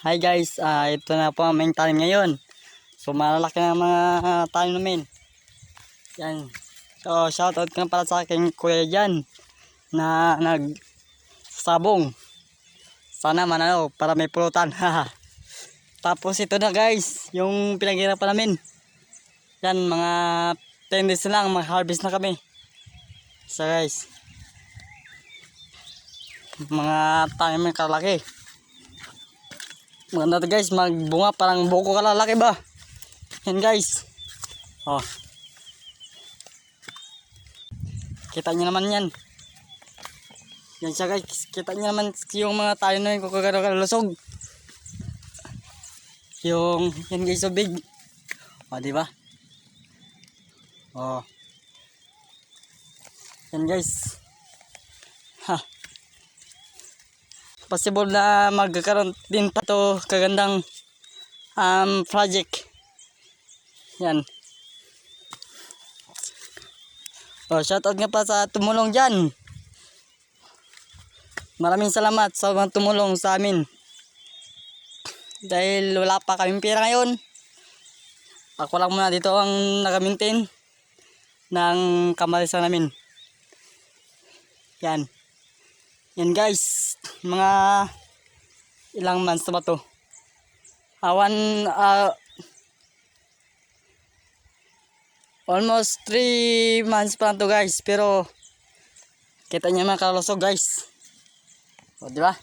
Hi guys, ito na po ang main tanim ngayon. So malalaki na ang mga tanim namin. Yan. So shoutout ka pala sa aking kuya dyan na nagsabong. Sana manalo para may pulutan. Tapos ito na guys, yung pinaghirapan namin. Yan, mga 10 days na lang, mag-harvest na kami. So guys, mga tanim may kalaki. Maganda to guys, magbunga parang buko kalalaki ba. Yan guys. Oh. Kita nyo naman yan. Yan siya guys, kita nyo naman yung mga tayo na yung kukagalusog. Yung, yan guys, so big. O, diba? Oh. Yan guys. Ha. Possible na magkakaroon din pa to kagandang project. Yan. Oh, shoutout nga pa sa tumulong dyan. Maraming salamat sa mga tumulong sa amin. Dahil wala pa kaming pera ngayon. Ako lang muna dito ang nag-maintain ng kamalisan namin. Yan. Yan guys, mga ilang months na ba to? Almost 3 months pa lang to guys, pero kita niyo mga kalusog guys. O diba?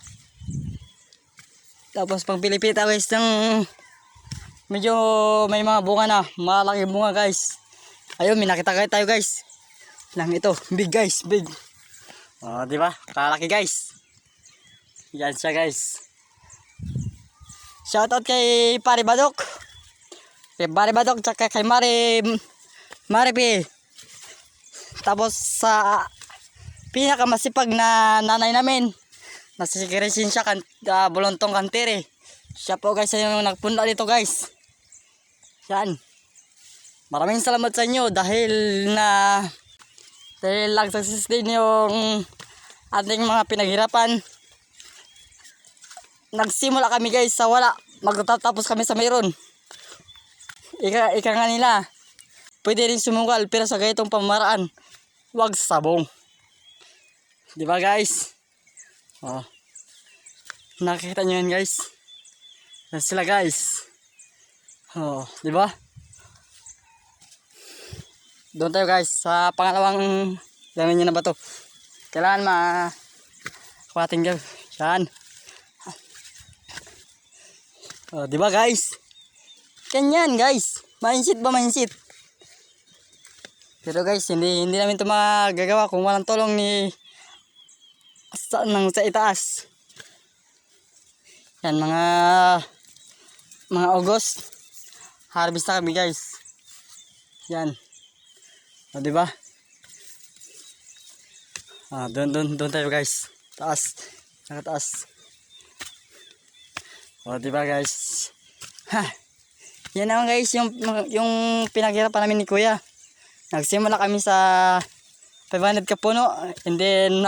Tapos pang pilipita guys ng medyo may mga bunga na, malaki bunga guys. Ayun, may nakita tayo guys. Lang ito, big guys, big. Oh, di ba? Kalaki guys. Yan siya guys. Shoutout kay Pare Badok. Kay Pare Badok tsaka kay Mare P. Tapos sa pinakamasipag na nanay namin. Nasa Sikirisin siya, Bolontong Kantiri. Siya po guys yung nagpunta dito guys. Yan. Maraming salamat sa inyo dahil nagsustain yung ating mga pinaghirapan. Nagsimula kami guys sa wala, magtatapos kami sa mayroon. Ika nga nila, pwede rin sumugal pero sa ganitong pamaraan, wag sabong. Diba guys? Oh. Nakikita nyo yan guys. Yan sila guys. Oh, diba? Doon tayo guys sa pangalawang gawin nyo na ba to. Kailangan kuhating gawin. Yan. Oh, diba guys? Ganyan guys. Mindset ba mindset? Pero guys, hindi namin ito magagawa kung walang tulong ni sa itaas. Yan, mga August. Harvest na kami guys. Yan. O, diba? Doon tayo guys. Taas. Nakataas. O, diba guys? Ha. Yan naman guys, yung pinaghirapan namin ni Kuya. Nagsimula kami sa 500 ka puno. And then,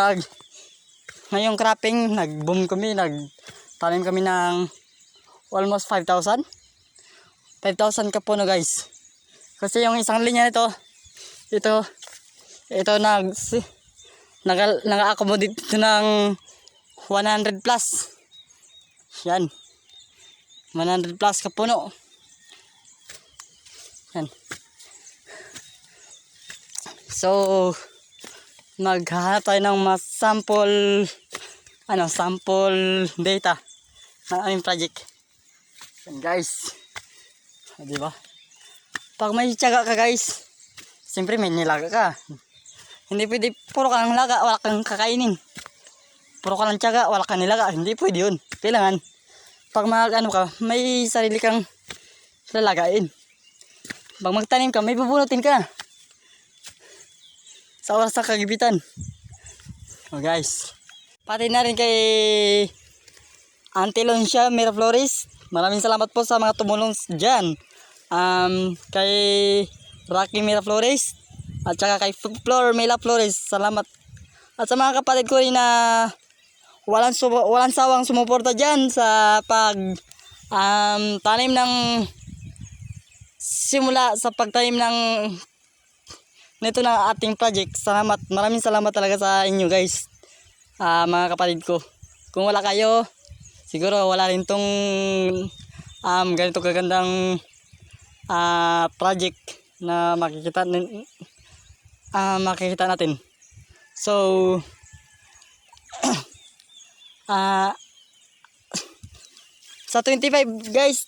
ngayong cropping, nag-boom kami. Nagtanim kami ng almost 5,000. 5,000 ka puno guys. Kasi yung isang linya nito, ito nag-accommodate ito ng 100 plus. Yan. 100 plus ka puno. Yan. So, maghahanap tayo ng mas sample data ng aming project. Yan guys. Diba? Pag may tiyaga ka guys, siyempre may nilaga ka. Hindi pwede puro ka ng laga, wala kang kakainin. Puro ka ng tiyaga, wala kang nilaga. Hindi pwede yun. Kailangan pag may sarili kang lalagain. Pag magtanim ka, may bubunutin ka. Sa oras sa kagibitan. O guys. Pati na rin kay Auntie Loncia Miraflores. Maraming salamat po sa mga tumulong dyan. Kay Rocky Miraflores. At saka kay Flor Miraflores. Salamat. At sa mga kapatid ko rin na walang sawang sumuporta dyan sa tanim ng simula sa pagtanim ng nito na ating project. Maraming salamat talaga sa inyo guys, mga kapatid ko. Kung wala kayo, siguro wala rin tong ganito kagandang project na makikita natin. So sa 25 guys,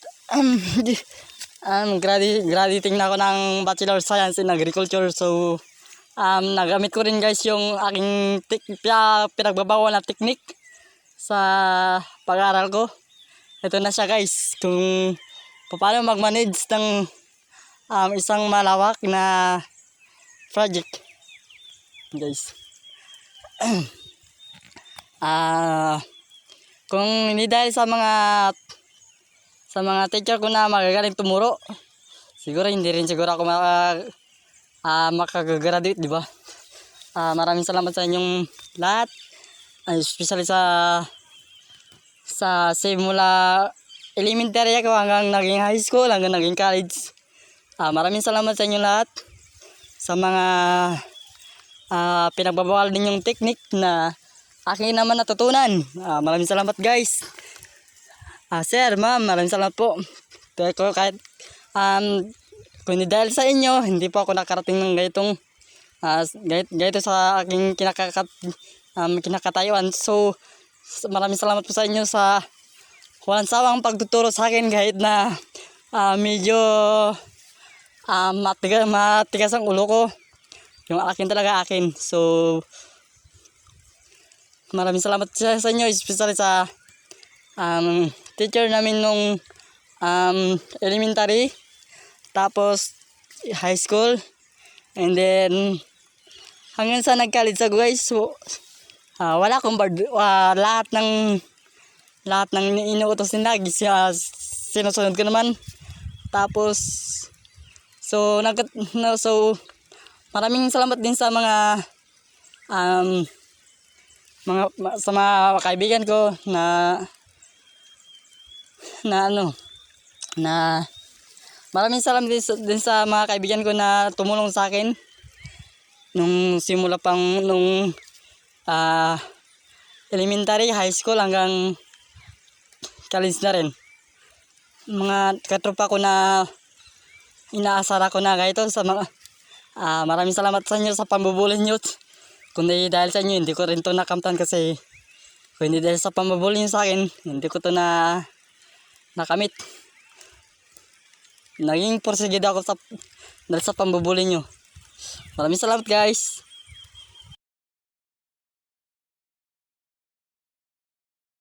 graduating na ako ng Bachelor of Science in Agriculture. So nagamit ko rin guys yung aking pinagbabawal na technique sa pag-aaral ko. Ito na siya guys, kung paano mag-manage ng isang malawak na project guys. Kung hindi dahil sa mga teacher ko na magagaling tumuro, siguro hindi rin siguro ako makagagraduate, di ba? Maraming salamat sa inyong lahat, especially sa simula elementary ako hanggang naging high school, hanggang naging college. Maraming salamat sa inyong lahat sa mga pinagbabawal din yung technique na akin naman natutunan. Maraming salamat guys. Sir, ma'am, maraming salamat po. Pero kahit kung hindi dahil sa inyo, hindi po ako nakarating ng ganito sa aking kinakatayuan. So maraming salamat po sa inyo sa walang sawang pagtuturo sa akin kahit na medyo matigas ang ulo ko. Yung akin talaga akin. So maraming salamat sa inyo, especially sa teacher namin nung elementary, tapos high school, and then hanggang sa nag-college ako guys. So wala akong lahat ng inuutos nila sinusunod ko naman. Tapos so maraming salamat din sa mga kaibigan ko na maraming salamat din sa mga kaibigan ko na tumulong sa akin nung simula pang nung elementary, high school, hanggang college na rin. Mga katropa ko na inaasar ako na ganito sa mga maraming salamat sa inyo sa pambubuli nyo. Kung hindi dahil sa inyo, hindi ko rin to nakamtan, kasi kung hindi dahil sa pambubuli nyo sa akin, hindi ko to nakamit. Naging porsigido ako dahil sa pambubuli nyo. Maraming salamat guys.